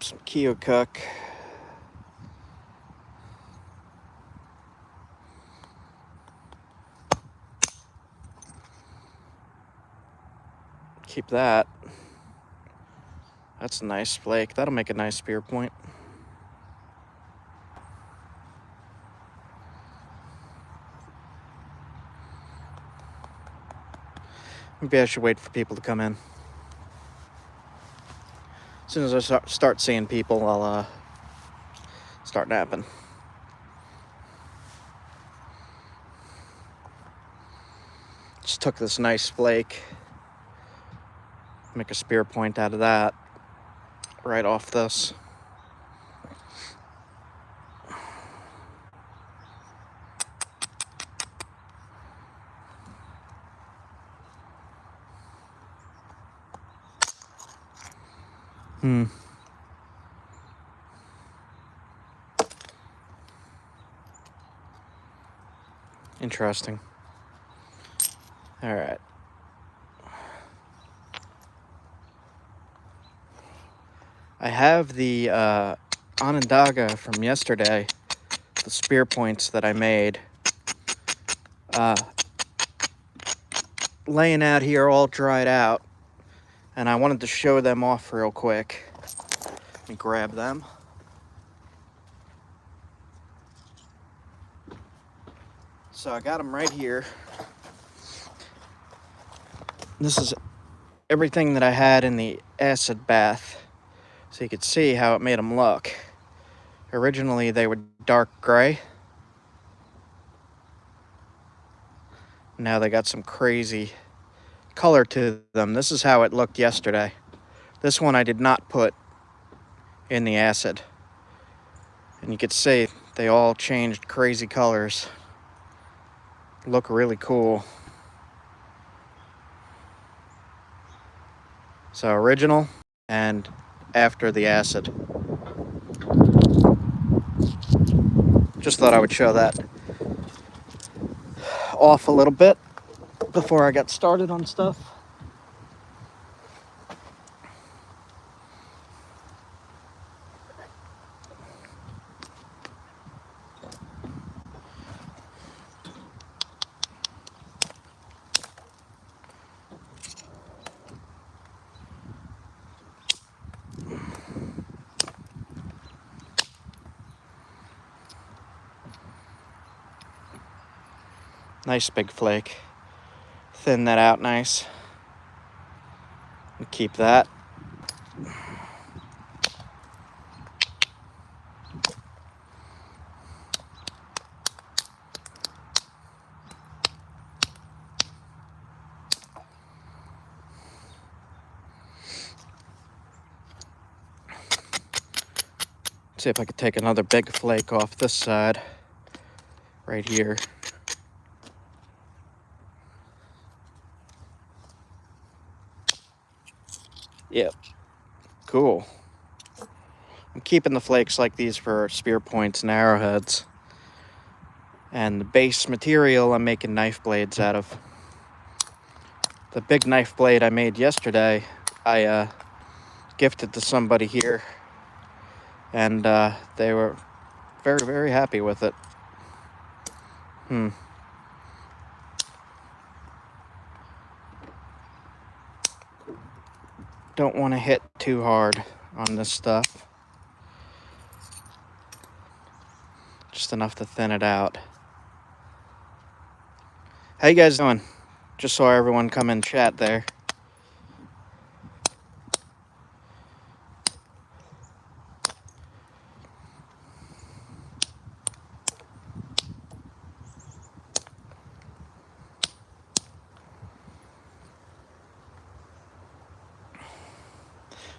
some keokuk. Keep that. That's a nice flake. That'll make a nice spear point. Maybe I should wait for people to come in. As soon as I start seeing people, I'll start napping. Just took this nice flake. Make a spear point out of that. Right off this. Interesting. All right. I have the Onondaga from yesterday, the spear points that I made, laying out here all dried out, and I wanted to show them off real quick. Let me grab them. So I got them right here. This is everything that I had in the acid bath, so you could see how it made them look. Originally they were dark gray. Now they got some crazy color to them. This is how it looked yesterday. This one I did not put in the acid. And you could see they all changed crazy colors. Look really cool. So original and after the acid. Just thought I would show that off a little bit before I got started on stuff. Nice big flake. Thin that out nice. And keep that. See if I could take another big flake off this side. Right here. Yep. Cool. I'm keeping the flakes like these for spear points and arrowheads. And the base material I'm making knife blades out of. The big knife blade I made yesterday, I gifted to somebody here. And they were very, very happy with it. Don't want to hit too hard on this stuff. Just enough to thin it out. How you guys doing? Just saw everyone come in chat there.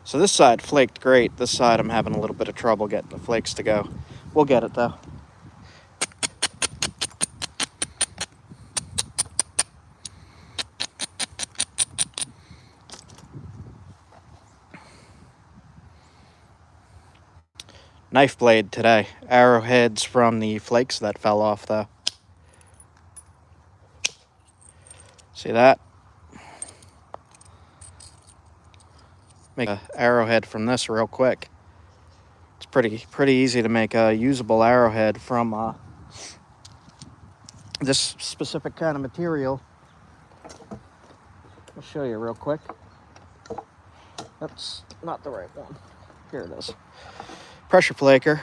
So this side flaked great. This side I'm having a little bit of trouble getting the flakes to go. We'll get it though. Knife blade today. Arrowheads from the flakes that fell off though. See that? Make an arrowhead from this real quick. pretty easy to make a usable arrowhead from this specific kind of material. I'll show you real quick. That's not the right one. Here it is. Pressure flaker.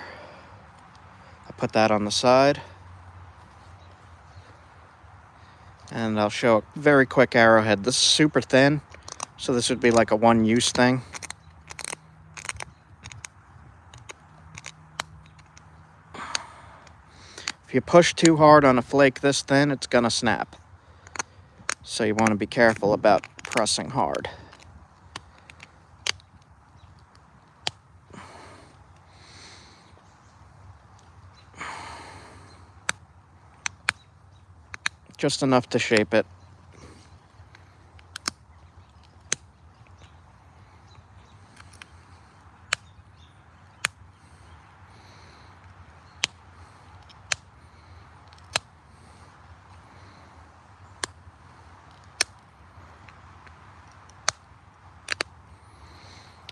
I put that on the side. And I'll show a very quick arrowhead. This is super thin, so this would be like a one-use thing. If you push too hard on a flake this thin, it's gonna snap. So you want to be careful about pressing hard. Just enough to shape it.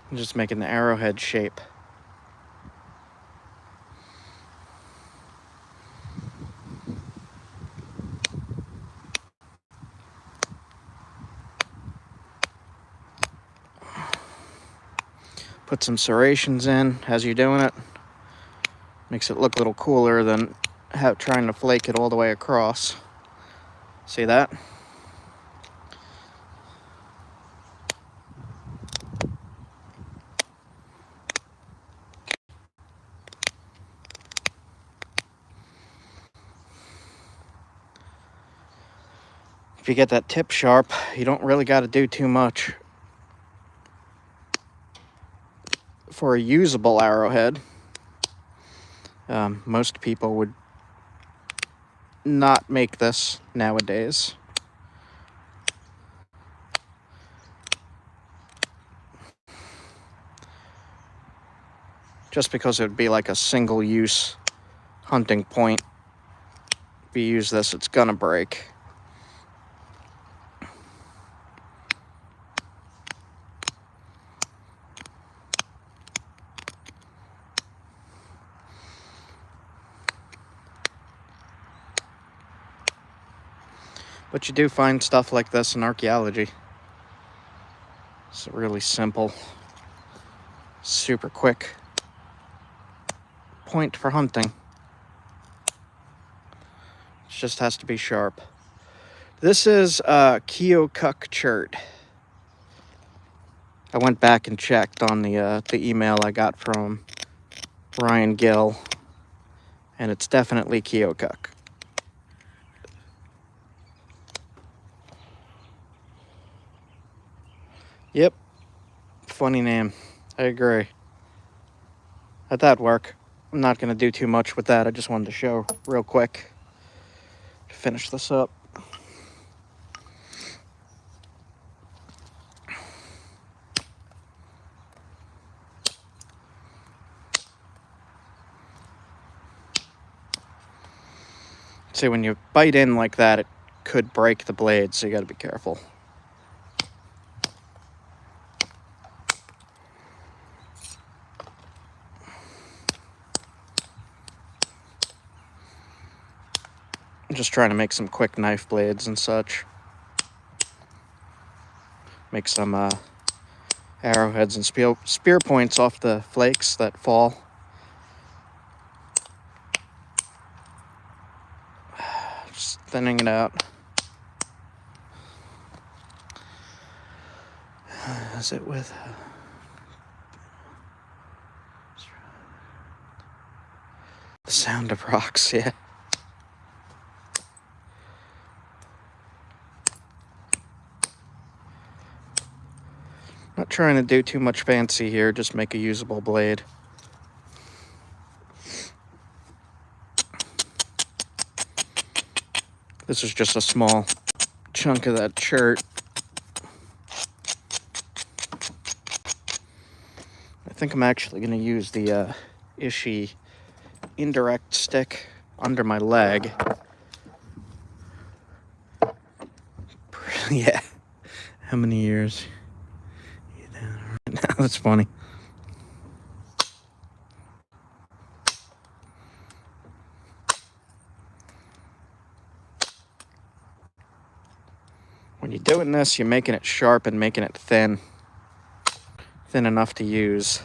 I'm just making the arrowhead shape. Put some serrations in as you're doing it. Makes it look a little cooler than trying to flake it all the way across. See that? If you get that tip sharp, you don't really got to do too much. For a usable arrowhead, most people would not make this nowadays. Just because it would be like a single-use hunting point. If you use this, it's gonna break. But you do find stuff like this in archaeology. It's really simple, super quick point for hunting. It just has to be sharp. This is a keokuk chert. I went back and checked on the email I got from Ryan Gill, and it's definitely keokuk. Yep, funny name. I agree. That'd work. I'm not going to do too much with that. I just wanted to show real quick to finish this up. See, when you bite in like that, it could break the blade, so you got to be careful. I'm just trying to make some quick knife blades and such. Make some arrowheads and spear points off the flakes that fall. Just thinning it out. Is it with... the sound of rocks, yeah. Not trying to do too much fancy here, just make a usable blade. This is just a small chunk of that chert. I think I'm actually going to use the Ishii indirect stick under my leg. Yeah. How many years? That's funny. When you're doing this, you're making it sharp and making it thin. Thin enough to use.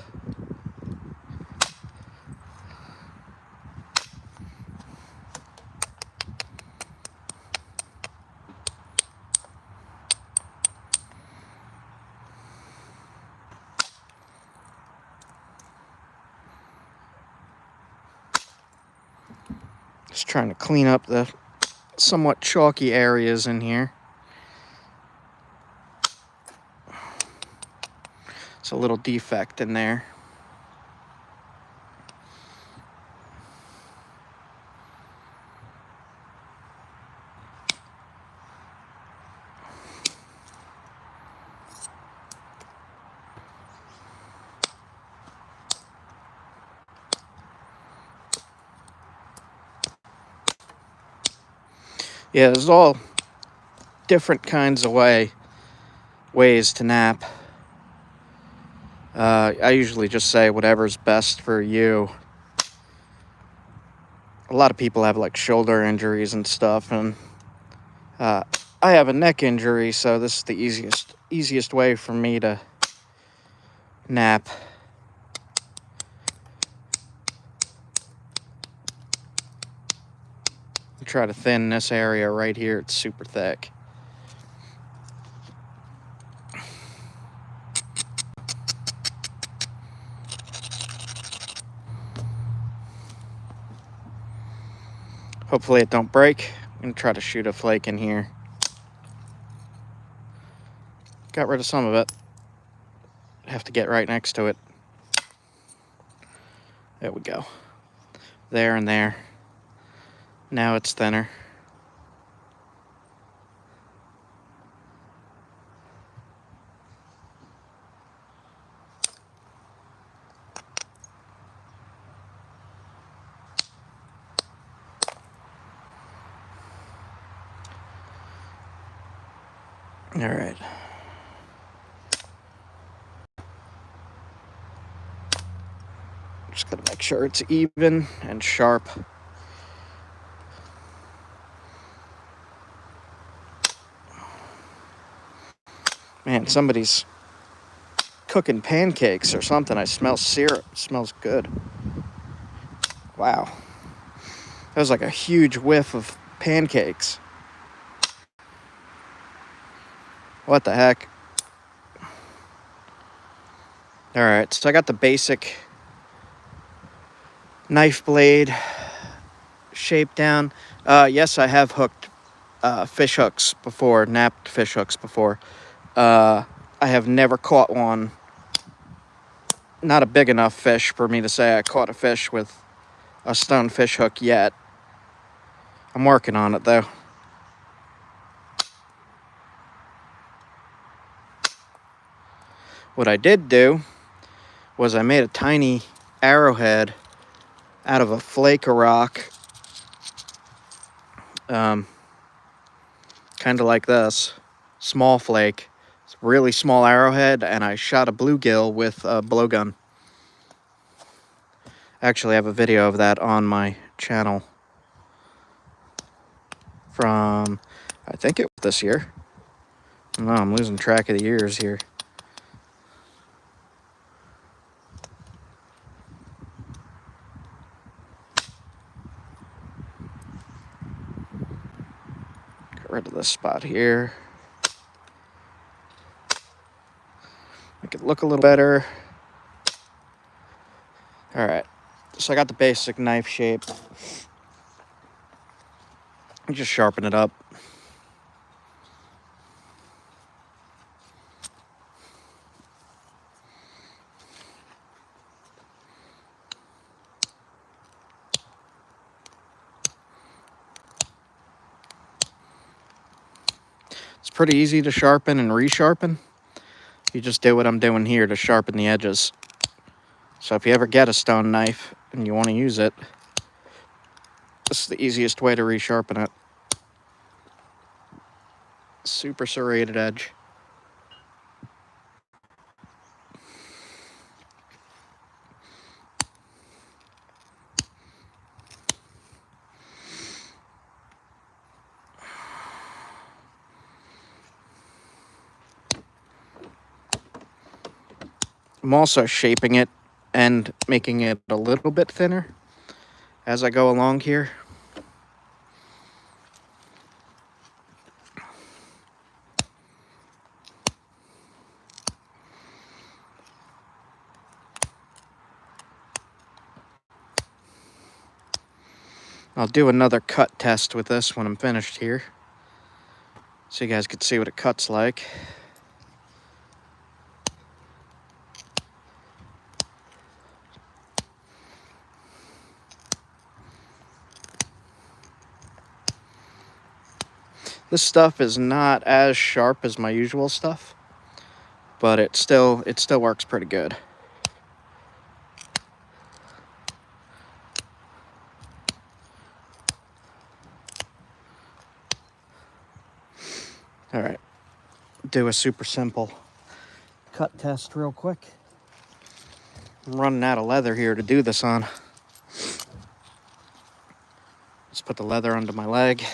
Just trying to clean up the somewhat chalky areas in here. It's a little defect in there. Yeah, there's all different kinds of ways to nap. I usually just say whatever's best for you. A lot of people have like shoulder injuries and stuff, and I have a neck injury, so this is the easiest way for me to nap. Try to thin this area right here. It's super thick. Hopefully it don't break. I'm gonna try to shoot a flake in here. Got rid of some of it. Have to get right next to it. There we go. There and there. Now it's thinner. All right. Just gotta make sure it's even and sharp. Man, somebody's cooking pancakes or something. I smell syrup. It smells good. Wow. That was like a huge whiff of pancakes. What the heck? Alright, so I got the basic knife blade shape down. Yes, I have hooked fish hooks before, napped fish hooks before. I have never caught one. Not a big enough fish for me to say I caught a fish with a stone fish hook yet. I'm working on it though. What I did do was I made a tiny arrowhead out of a flake of rock. Kind of like this. Small flake. It's a really small arrowhead, and I shot a bluegill with a blowgun. Actually, I have a video of that on my channel from, I think it was this year. No, I'm losing track of the years here. Get rid of this spot here. Make it look a little better. All right, so I got the basic knife shape. Just sharpen it up. It's pretty easy to sharpen and resharpen. You just do what I'm doing here to sharpen the edges. So if you ever get a stone knife and you want to use it, this is the easiest way to resharpen it. Super serrated edge. I'm also shaping it and making it a little bit thinner as I go along here. I'll do another cut test with this when I'm finished here, so you guys can see what it cuts like. This stuff is not as sharp as my usual stuff, but it still works pretty good. All right, do a super simple cut test real quick. I'm running out of leather here to do this on. Just put the leather under my leg.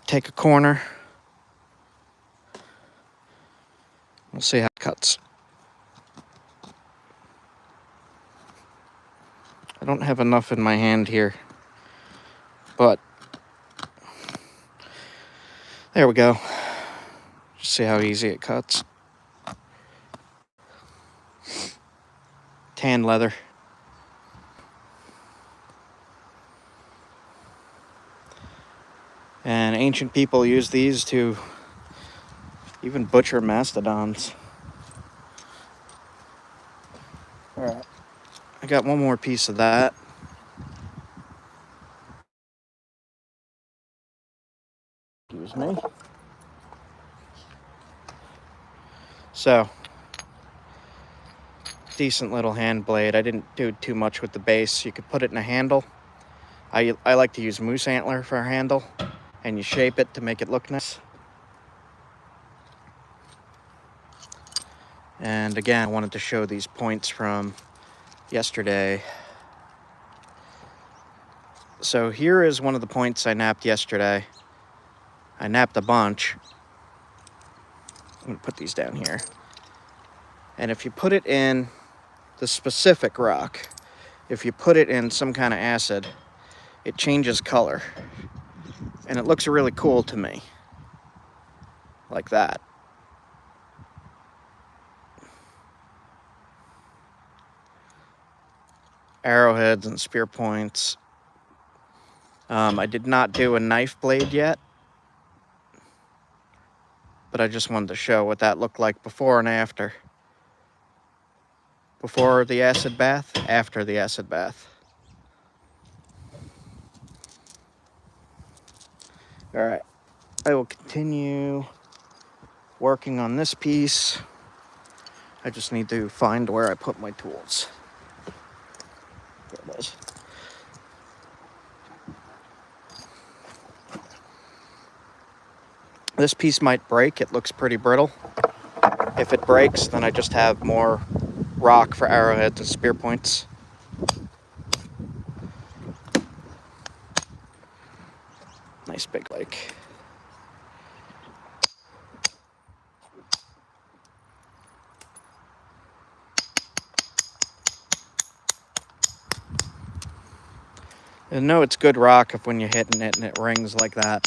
Take a corner. We'll see how it cuts. I don't have enough in my hand here, but there we go. Just see how easy it cuts. Tan leather. And ancient people used these to even butcher mastodons. All right, I got one more piece of that. Excuse me. So, decent little hand blade. I didn't do too much with the base. You could put it in a handle. I like to use moose antler for a handle, and you shape it to make it look nice. And again, I wanted to show these points from yesterday. So here is one of the points I napped yesterday. I napped a bunch. I'm gonna put these down here. And if you put it in the specific rock, if you put it in some kind of acid, it changes color. And it looks really cool to me. Like that. Arrowheads and spear points. I did not do a knife blade yet, but I just wanted to show what that looked like before and after. Before the acid bath, after the acid bath. All right, I will continue working on this piece. I just need to find where I put my tools. There it is. This piece might break. It looks pretty brittle. If it breaks, then I just have more rock for arrowheads and spear points. Nice big lake. And know it's good rock if when you're hitting it and it rings like that.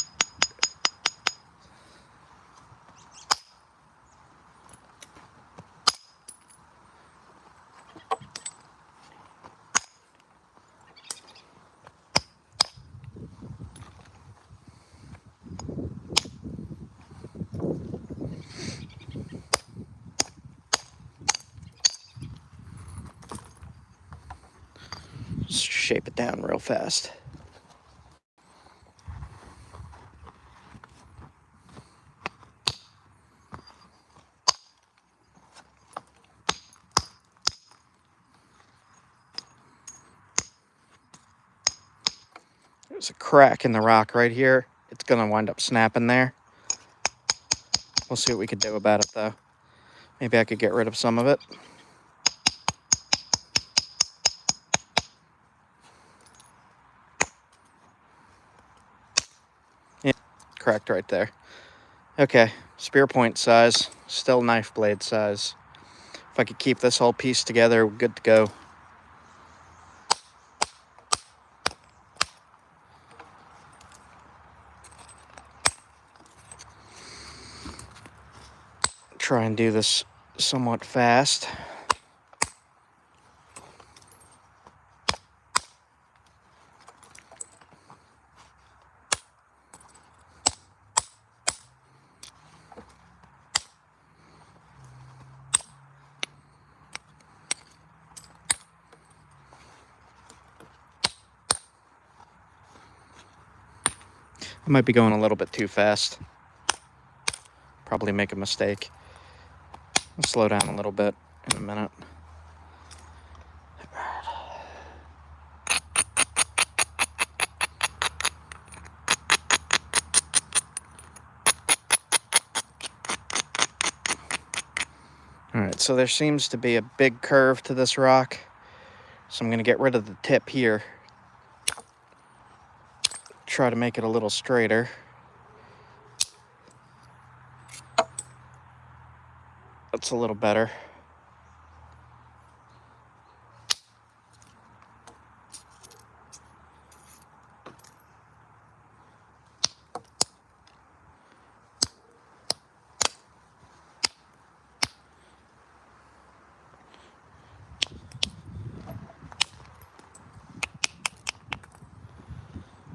Just shape it down real fast. There's a crack in the rock right here. It's gonna wind up snapping there. We'll see what we can do about it though. Maybe I could get rid of some of it. Yeah, cracked right there. Okay, spear point size, still knife blade size. If I could keep this whole piece together, we're good to go. Try and do this somewhat fast. I might be going a little bit too fast. Probably make a mistake. I'll slow down a little bit in a minute. Alright, so there seems to be a big curve to this rock. So I'm going to get rid of the tip here. Try to make it a little straighter. That's a little better.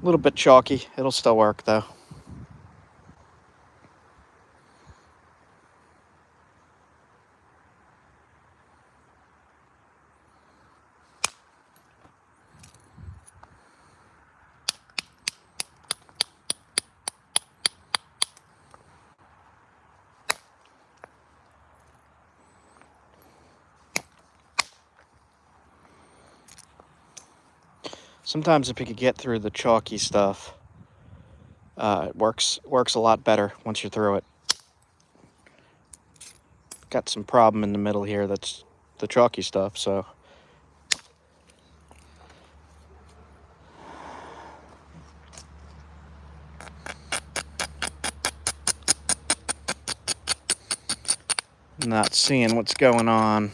A little bit chalky. It'll still work though. Sometimes if you could get through the chalky stuff, it works a lot better once you're through it. Got some problem in the middle here, that's the chalky stuff, so. Not seeing what's going on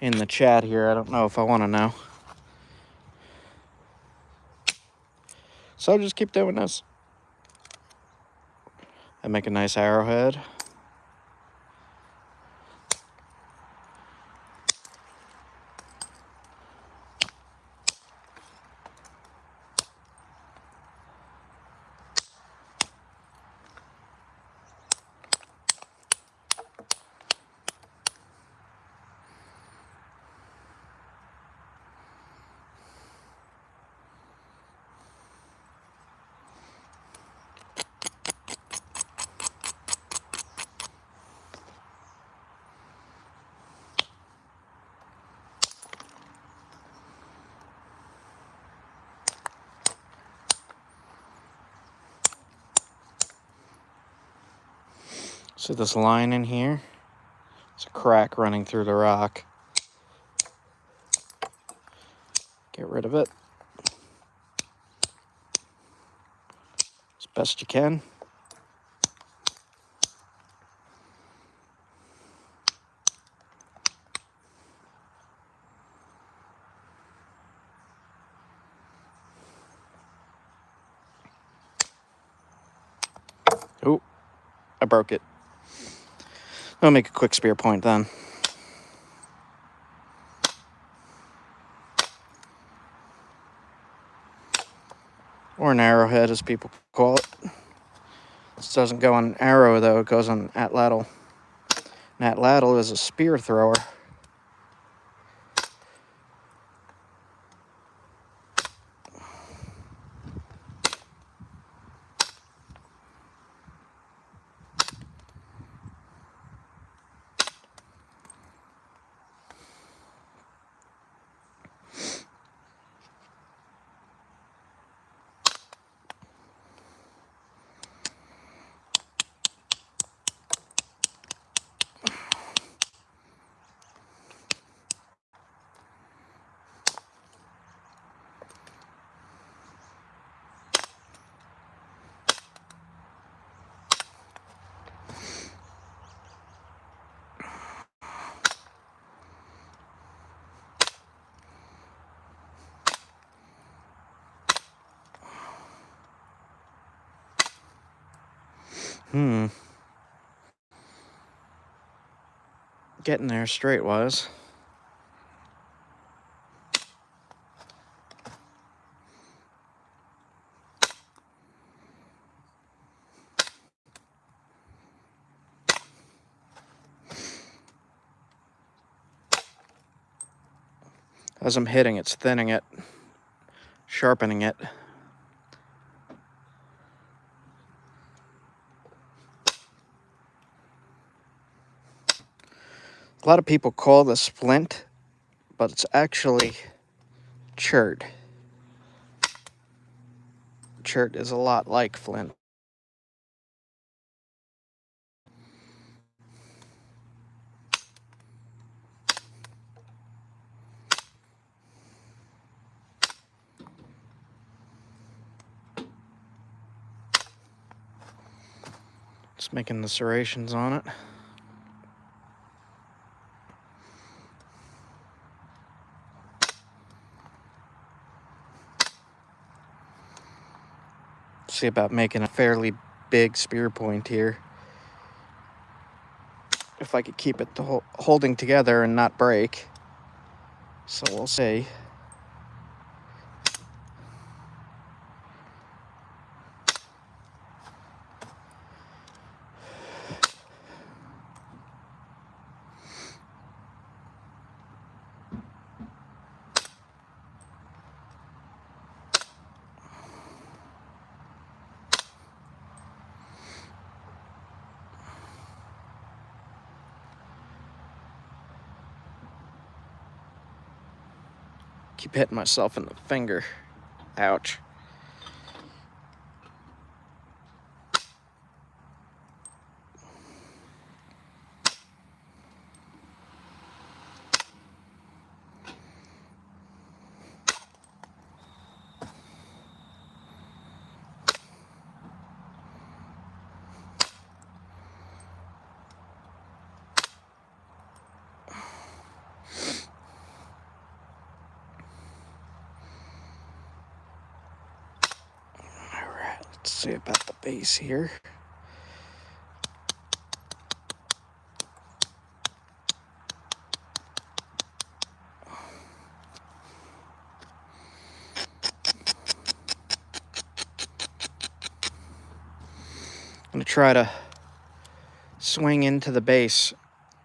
in the chat here. I don't know if I want to know. So just keep doing this. I make a nice arrowhead. See this line in here? It's a crack running through the rock. Get rid of it as best you can. Oh, I broke it. I'll make a quick spear point then. Or an arrowhead, as people call it. This doesn't go on arrow, though. It goes on atlatl. An atlatl is a spear thrower. Getting there straight-wise. As I'm hitting, it's thinning it, sharpening it. A lot of people call this Flint, but it's actually chert. Chert is a lot like Flint. Just making the serrations on it. See about making a fairly big spear point here. If I could keep it holding together and not break. So we'll see. Keep hitting myself in the finger. Ouch. Let's see about the base here. I'm going to try to swing into the base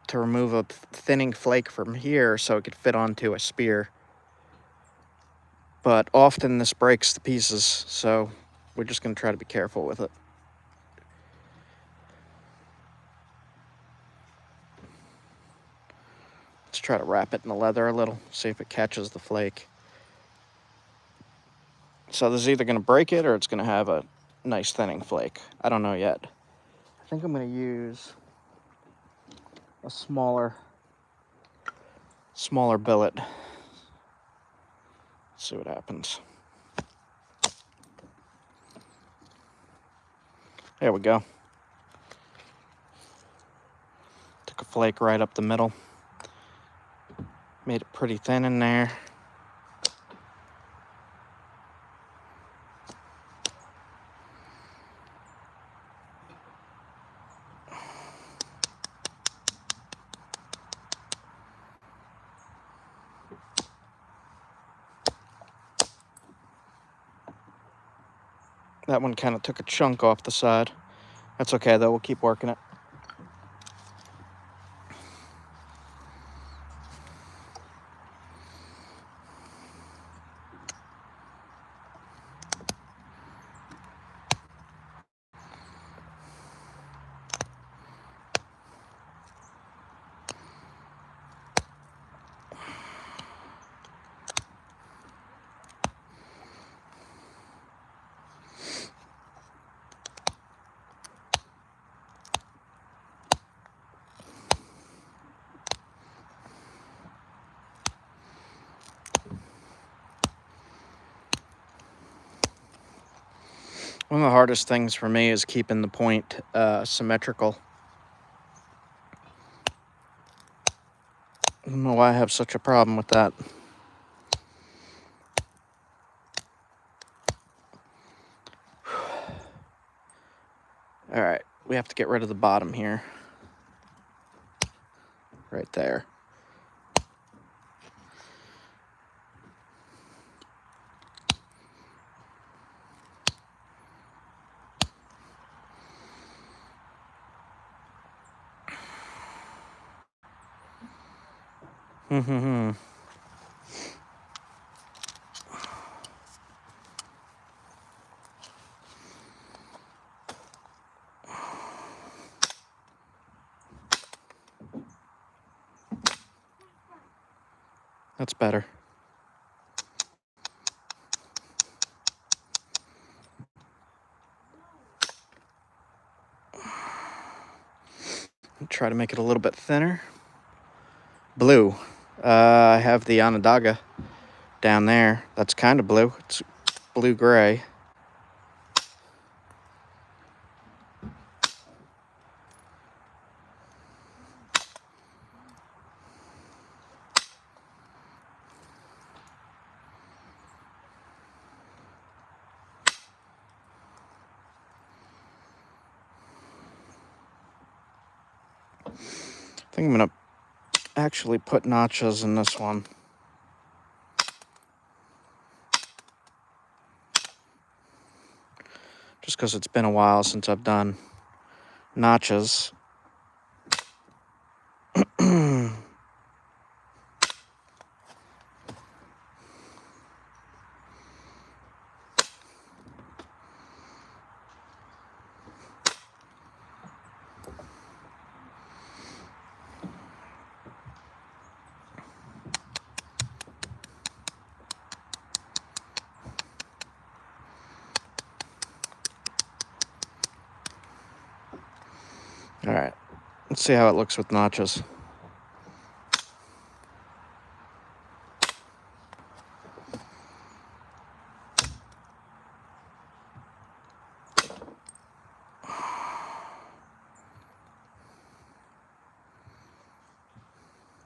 to remove a thinning flake from here so it could fit onto a spear. But often this breaks the pieces, so we're just going to try to be careful with it. Let's try to wrap it in the leather a little, see if it catches the flake. So this is either going to break it or it's going to have a nice thinning flake. I don't know yet. I think I'm going to use a smaller billet. See what happens. There we go. Took a flake right up the middle. Made it pretty thin in there. That one kind of took a chunk off the side. That's okay though, we'll keep working it. One of the hardest things for me is keeping the point symmetrical. I don't know why I have such a problem with that. All right, we have to get rid of the bottom here. Right there. That's better. Try to make it a little bit thinner. Blue. I have the Onondaga down there. That's kind of blue. It's blue-gray. I think I'm going to actually put notches in this one. Just because it's been a while since I've done notches. All right, let's see how it looks with notches.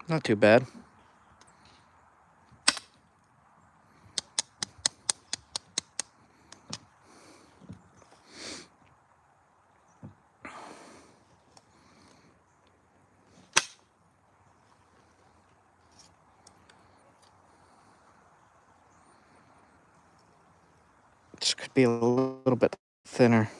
Not too bad. This could be a little bit thinner.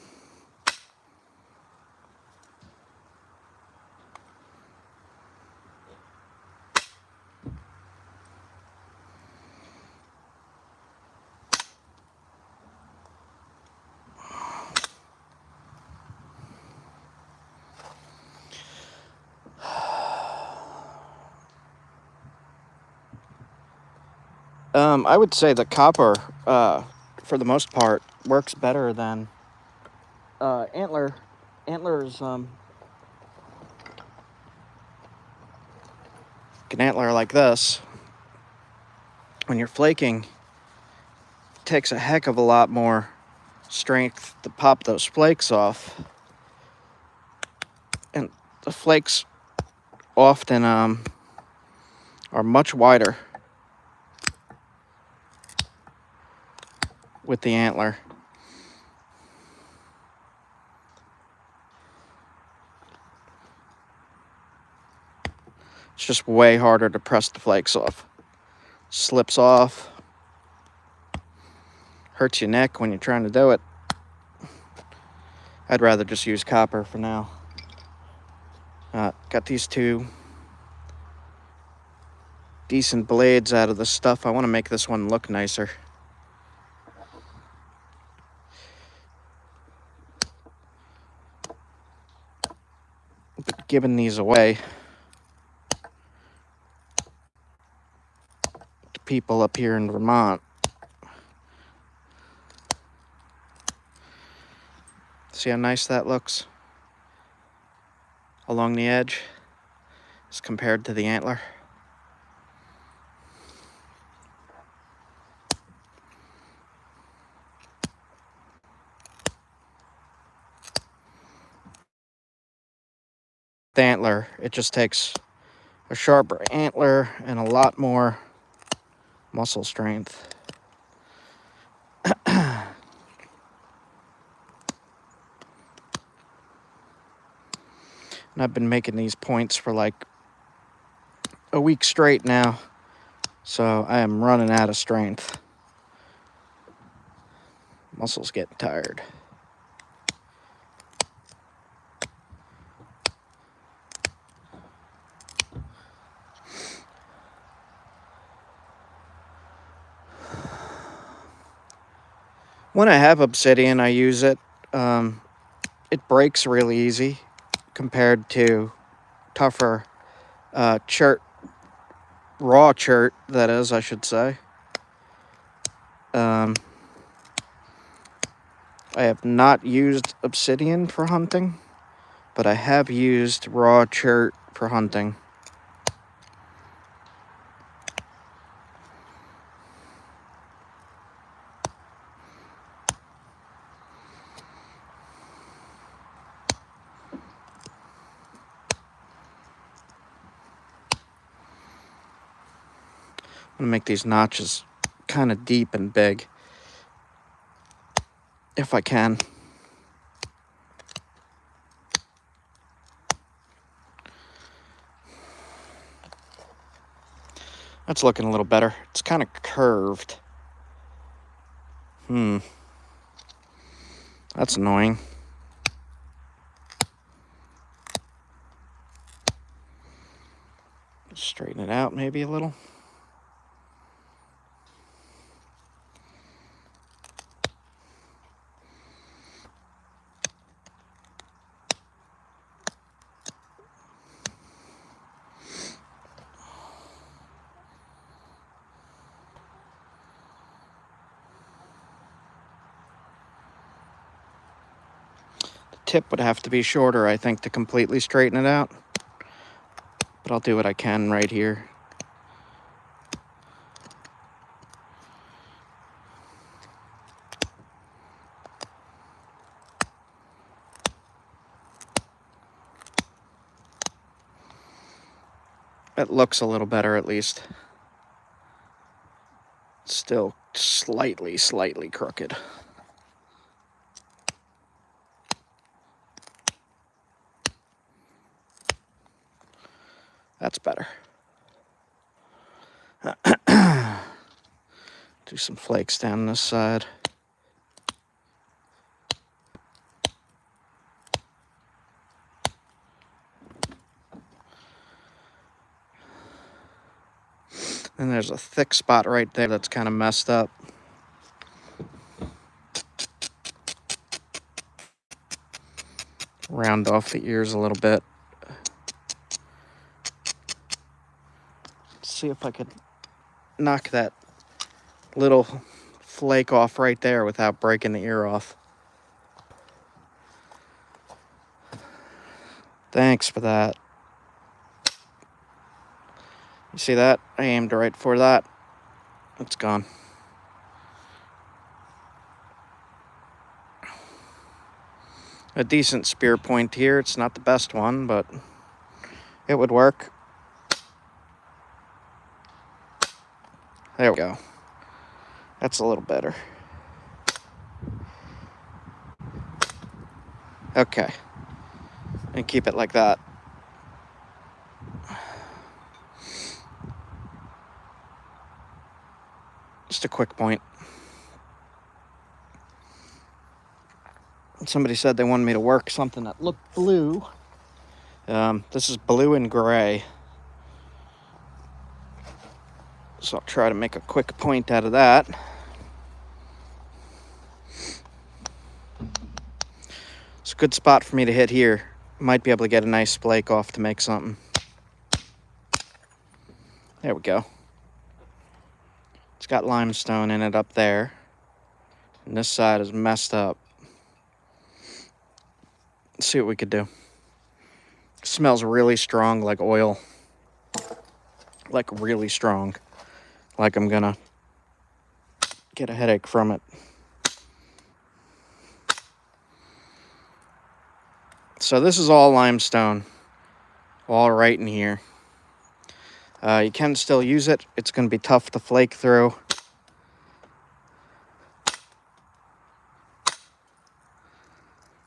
I would say the copper, for the most part, works better than antler. Antlers, an antler like this, when you're flaking, it takes a heck of a lot more strength to pop those flakes off. And the flakes often are much wider with the antler. It's just way harder to press the flakes off. Slips off. Hurts your neck when you're trying to do it. I'd rather just use copper for now. Got these two decent blades out of the stuff. I want to make this one look nicer. Giving these away to people up here in Vermont. See how nice that looks along the edge as compared to the antler. The antler, it just takes a sharper antler and a lot more muscle strength. And I've been making these points for like a week straight now. So I am running out of strength. Muscles getting tired. When I have obsidian, I use it. It breaks really easy compared to tougher chert, raw chert, that is, I should say. I have not used obsidian for hunting, but I have used raw chert for hunting. I'm gonna make these notches kind of deep and big, if I can. That's looking a little better. It's kind of curved. That's annoying. Straighten it out maybe a little. Tip would have to be shorter, I think, to completely straighten it out. But I'll do what I can right here. It looks a little better, at least. Still slightly crooked. That's better. Do some flakes down this side. And there's a thick spot right there that's kind of messed up. Round off the ears a little bit. See if I could knock that little flake off right there without breaking the ear off. Thanks for that. You see that? I aimed right for that. It's gone. A decent spear point here. It's not the best one, but it would work. There we go. That's a little better. Okay. And keep it like that. Just a quick point. Somebody said they wanted me to work something that looked blue. This is blue and gray. So I'll try to make a quick point out of that. It's a good spot for me to hit here. Might be able to get a nice flake off to make something. There we go. It's got limestone in it up there. And this side is messed up. Let's see what we could do. It smells really strong, like oil. Like really strong. Like I'm gonna get a headache from it. So this is all limestone. All right in here. You can still use it. It's going to be tough to flake through.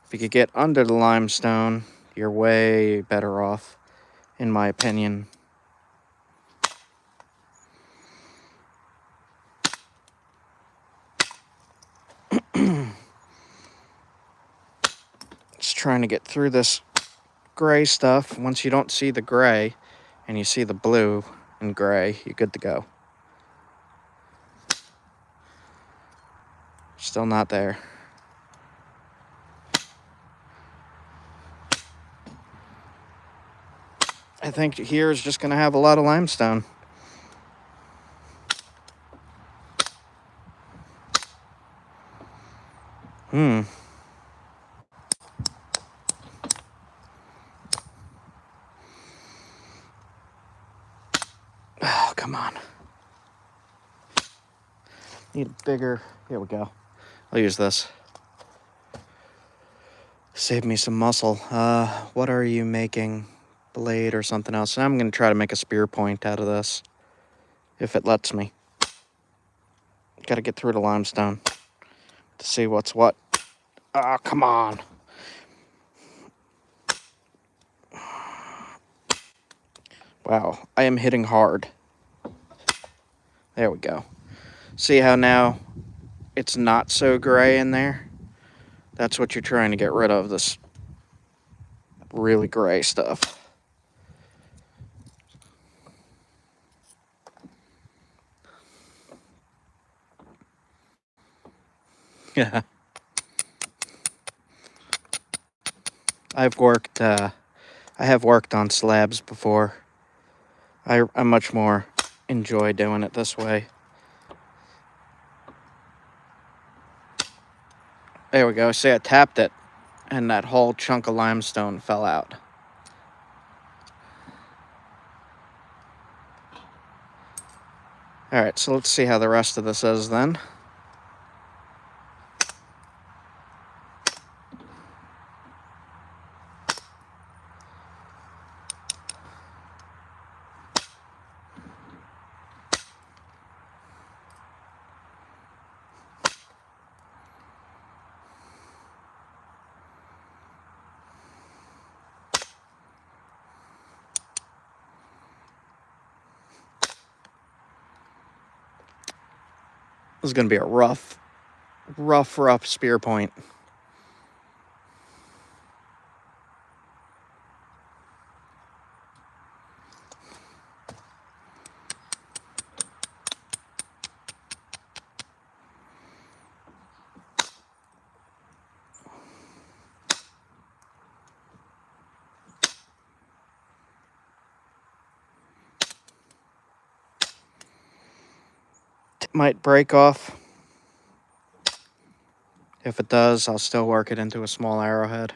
If you could get under the limestone, you're way better off, in my opinion. Just trying to get through this gray stuff. Once you don't see the gray and you see the blue and gray, you're good to go. Still not there. I think here is just going to have a lot of limestone. Oh, come on. Need a bigger... Here we go. I'll use this. Save me some muscle. What are you making? Blade or something else? I'm going to try to make a spear point out of this, if it lets me. Got to get through the limestone to see what's what. Oh, come on. Wow, I am hitting hard. There we go. See how now it's not so gray in there? That's what you're trying to get rid of, this really gray stuff. Yeah. I have worked on slabs before. I much more enjoy doing it this way. There we go. See, I tapped it, and that whole chunk of limestone fell out. Alright, so let's see how the rest of this is then. This is going to be a rough spear point. It might break off. If it does, I'll still work it into a small arrowhead.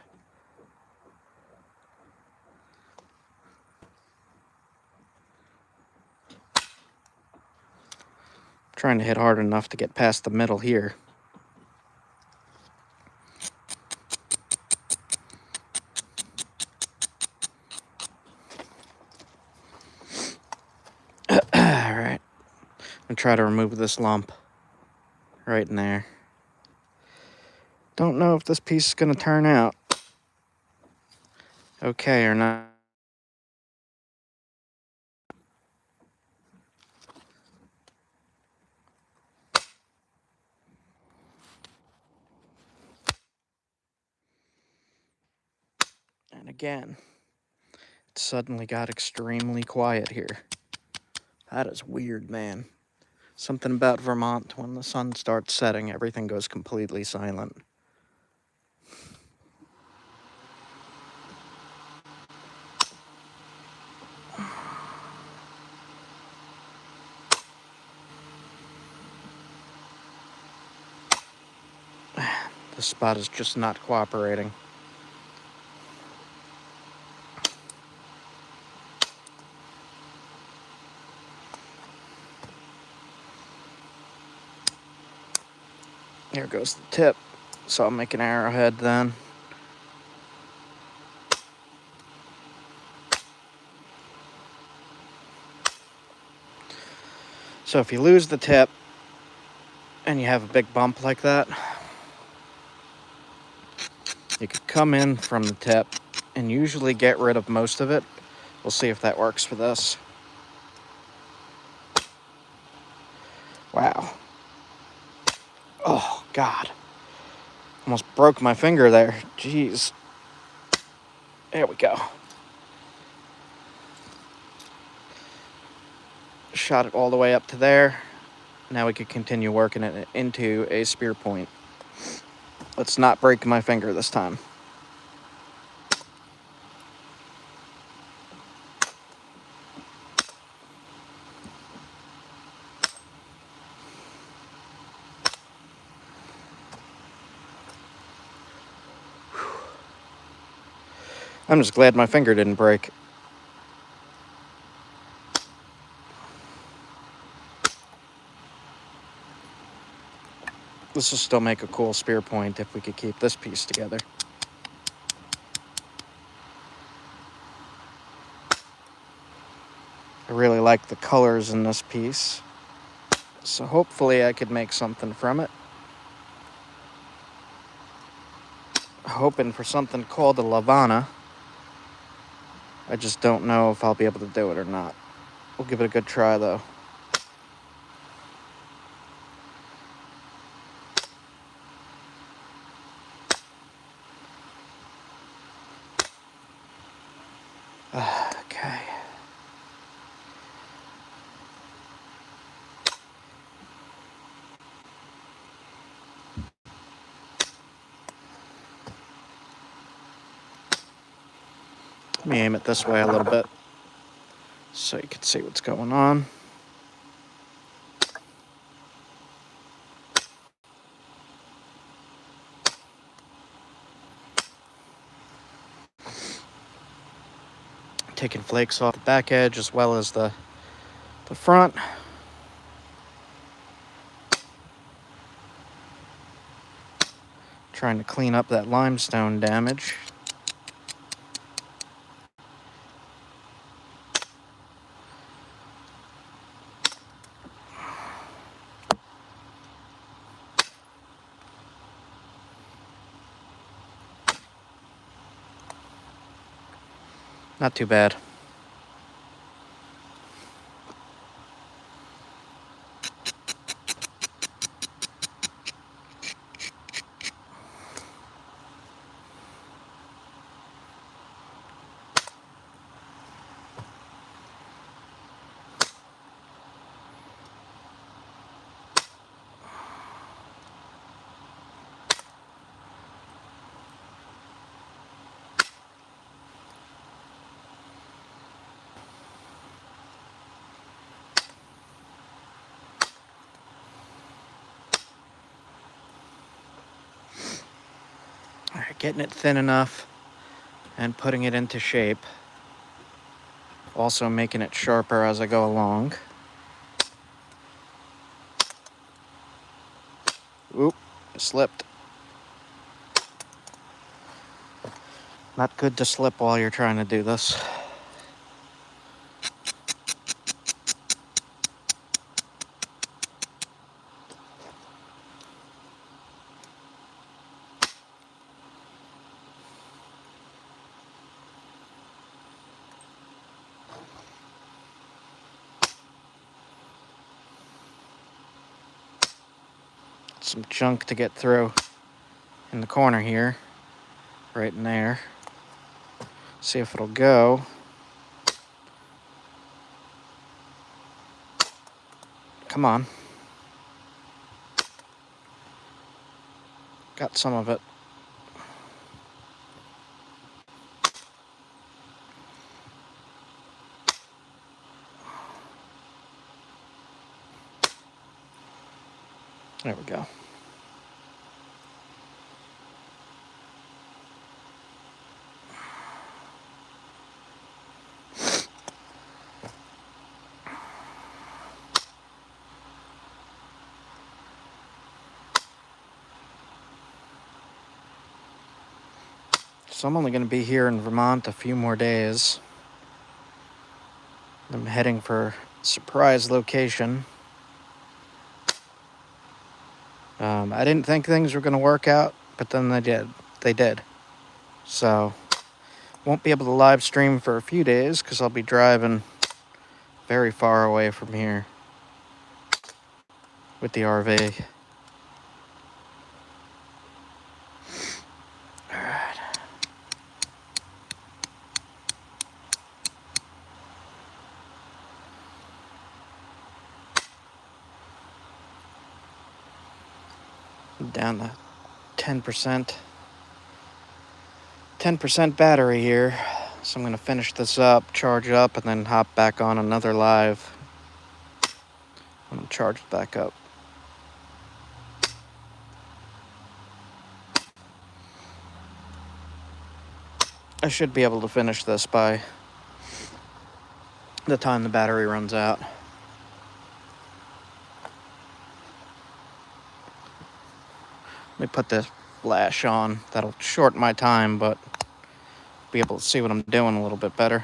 Trying to hit hard enough to get past the middle here. Alright. I'm going to try to remove this lump right in there. Don't know if this piece is going to turn out okay or not. And again, it suddenly got extremely quiet here. That is weird, man. Something about Vermont, when the sun starts setting, everything goes completely silent. This spot is just not cooperating. Here goes the tip. So I'll make an arrowhead then. So if you lose the tip and you have a big bump like that, you could come in from the tip and usually get rid of most of it. We'll see if that works for this. Wow. Oh, God. Almost broke my finger there. Jeez. There we go. Shot it all the way up to there. Now we could continue working it into a spear point. Let's not break my finger this time. I'm just glad my finger didn't break. This will still make a cool spear point if we could keep this piece together. I really like the colors in this piece, so hopefully I could make something from it. Hoping for something called a lavana. I just don't know if I'll be able to do it or not. We'll give it a good try though. Okay. Let me aim it this way a little bit so you can see what's going on. Taking flakes off the back edge as well as the front. Trying to clean up that limestone damage. Not too bad. All right, getting it thin enough and putting it into shape. Also making it sharper as I go along. Oop, I slipped. Not good to slip while you're trying to do this. Some junk to get through in the corner here, right in there. See if it'll go. Come on. Got some of it. There we go. So I'm only going to be here in Vermont a few more days. I'm heading for a surprise location. I didn't think things were going to work out, but then they did. They did. So Won't be able to live stream for a few days because I'll be driving very far away from here with the RV. Alright. Down to 10%. 10% battery here. So I'm going to finish this up, charge up, and then hop back on another live. I'm charged back up. I should be able to finish this by the time the battery runs out. Let me put this flash on. That'll shorten my time, but be able to see what I'm doing a little bit better.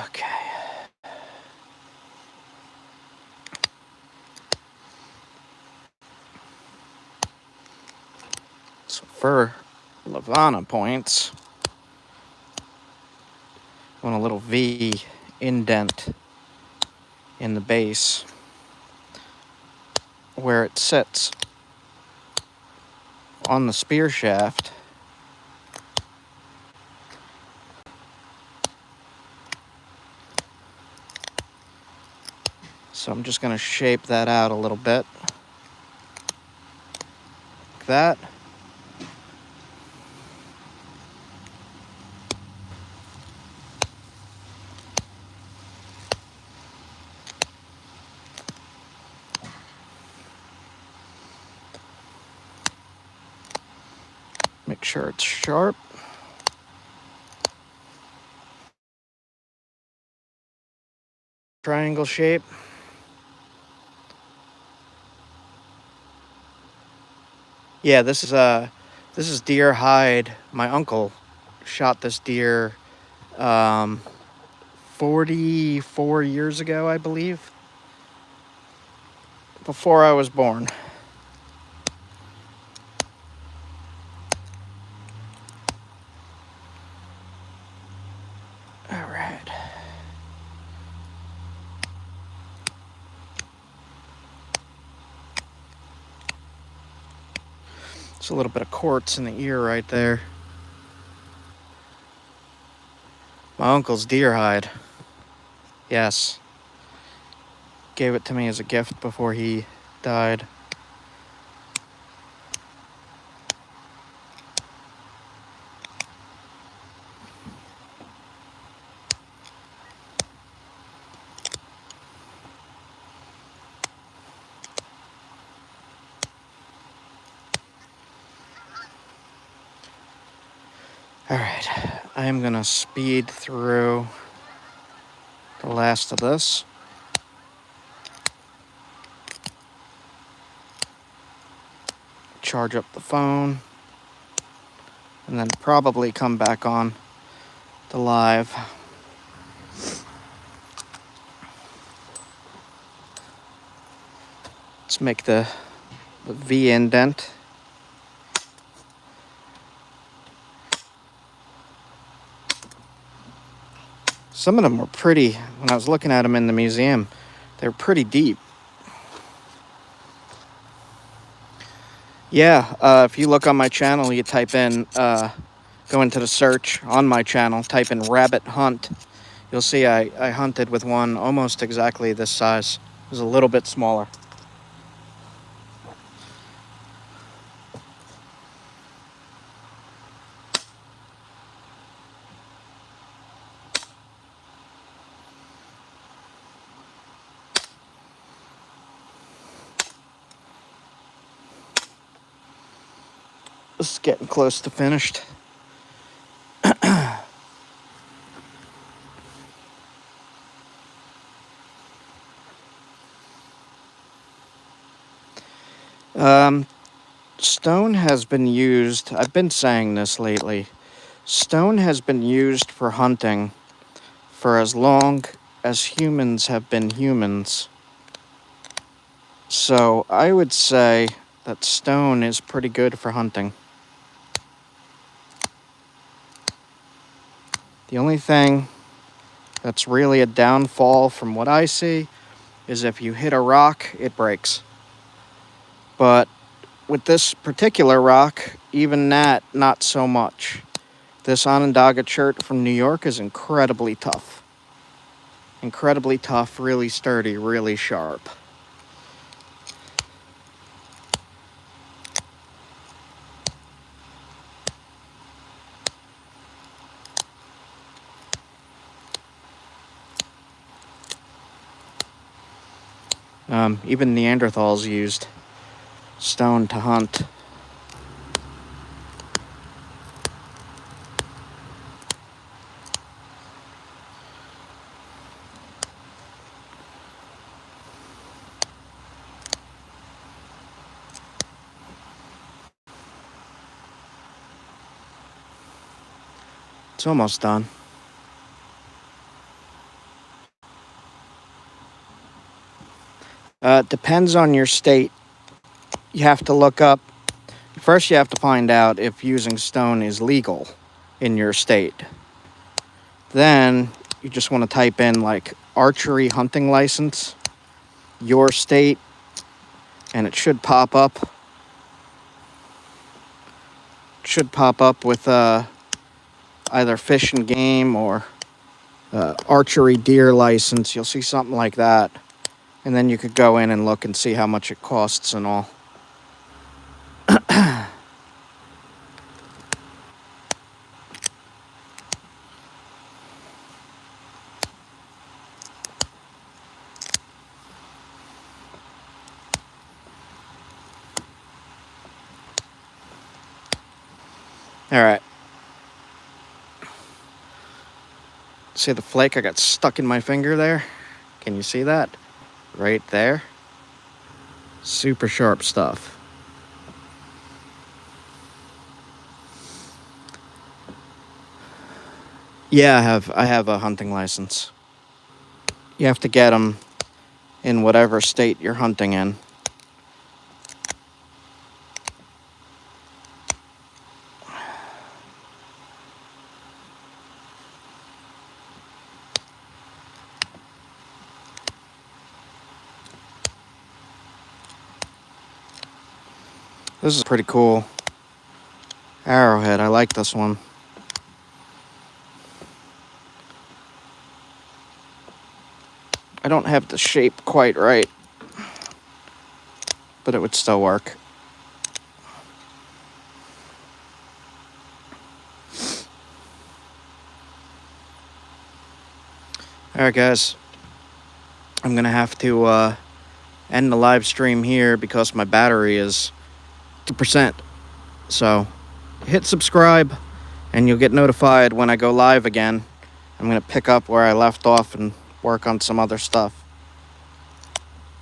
Okay. So for Lavana points, I want a little V indent in the base where it sits on the spear shaft. So I'm just going to shape that out a little bit. Like that. Make sure it's sharp. Triangle shape. Yeah, this is deer hide. My uncle shot this deer 44 years ago, I believe. Before I was born. All right. It's a little bit of quartz in the ear right there. My uncle's deer hide. Yes. Gave it to me as a gift before he died. All right, I am gonna speed through the last of this. Charge up the phone, and then probably come back on the live. Let's make the V indent. Some of them were pretty, when I was looking at them in the museum, they're pretty deep. Yeah, if you look on my channel, you type in, go into the search on my channel, type in rabbit hunt. You'll see I hunted with one almost exactly this size. It was a little bit smaller. This is getting close to finished. Stone has been used, I've been saying this lately, stone has been used for hunting for as long as humans have been humans. So I would say that stone is pretty good for hunting. The only thing that's really a downfall from what I see is if you hit a rock, it breaks. But with this particular rock, even that, not so much. This Onondaga chert from New York is incredibly tough. Incredibly tough, really sturdy, really sharp. Even Neanderthals used stone to hunt. It's almost done. Depends on your state. You have to look up. First, you have to find out if using stone is legal in your state. Then, you just want to type in, like, archery hunting license, your state, and it should pop up. It should pop up with either Fish and Game or archery deer license. You'll see something like that. And then you could go in and look and see how much it costs and all. Alright. See the flake I got stuck in my finger there? Can you see that? Right there. Super sharp stuff. Yeah, I have a hunting license. You have to get them in whatever state you're hunting in. This is pretty cool. Arrowhead, I like this one. I don't have the shape quite right, but it would still work. Alright guys, I'm gonna have to end the live stream here because my battery is 2%. So hit subscribe and you'll get notified when I go live again. I'm gonna pick up where I left off and work on some other stuff.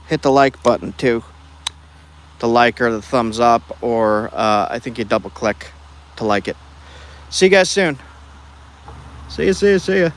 Hit the like button too. The like or the thumbs up, or I think you double click to like it. See you guys soon. See ya. See ya.